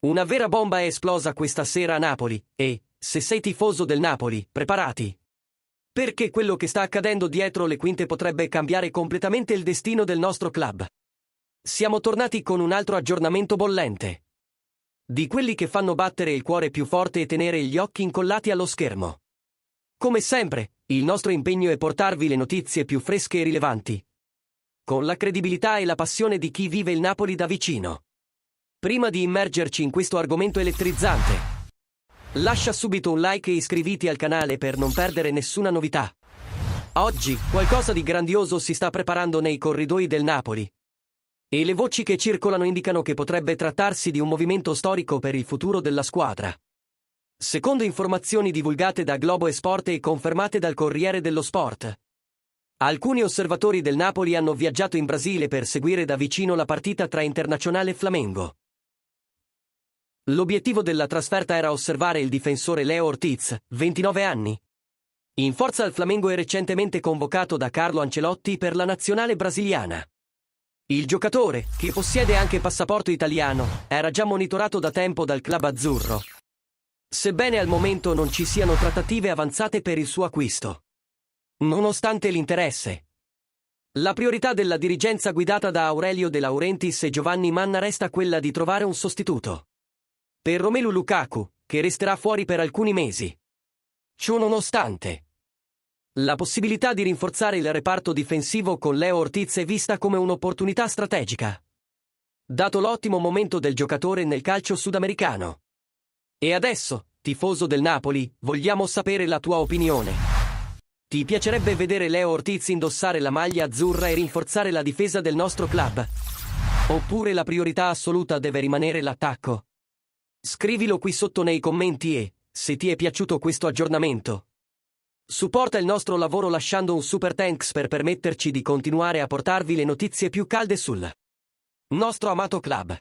Una vera bomba è esplosa questa sera a Napoli e, se sei tifoso del Napoli, preparati. Perché quello che sta accadendo dietro le quinte potrebbe cambiare completamente il destino del nostro club. Siamo tornati con un altro aggiornamento bollente. Di quelli che fanno battere il cuore più forte e tenere gli occhi incollati allo schermo. Come sempre, il nostro impegno è portarvi le notizie più fresche e rilevanti, con la credibilità e la passione di chi vive il Napoli da vicino. Prima di immergerci in questo argomento elettrizzante, lascia subito un like e iscriviti al canale per non perdere nessuna novità. Oggi, qualcosa di grandioso si sta preparando nei corridoi del Napoli. E le voci che circolano indicano che potrebbe trattarsi di un movimento storico per il futuro della squadra. Secondo informazioni divulgate da Globo Sport e confermate dal Corriere dello Sport, alcuni osservatori del Napoli hanno viaggiato in Brasile per seguire da vicino la partita tra Internazionale e Flamengo. L'obiettivo della trasferta era osservare il difensore Leo Ortiz, 29 anni, in forza al Flamengo e recentemente convocato da Carlo Ancelotti per la nazionale brasiliana. Il giocatore, che possiede anche passaporto italiano, era già monitorato da tempo dal club azzurro, sebbene al momento non ci siano trattative avanzate per il suo acquisto. Nonostante l'interesse, la priorità della dirigenza guidata da Aurelio De Laurentiis e Giovanni Manna resta quella di trovare un sostituto per Romelu Lukaku, che resterà fuori per alcuni mesi. Ciò nonostante, la possibilità di rinforzare il reparto difensivo con Leo Ortiz è vista come un'opportunità strategica, dato l'ottimo momento del giocatore nel calcio sudamericano. E adesso, tifoso del Napoli, vogliamo sapere la tua opinione. Ti piacerebbe vedere Leo Ortiz indossare la maglia azzurra e rinforzare la difesa del nostro club? Oppure la priorità assoluta deve rimanere l'attacco? Scrivilo qui sotto nei commenti e, se ti è piaciuto questo aggiornamento, supporta il nostro lavoro lasciando un super thanks per permetterci di continuare a portarvi le notizie più calde sul nostro amato club.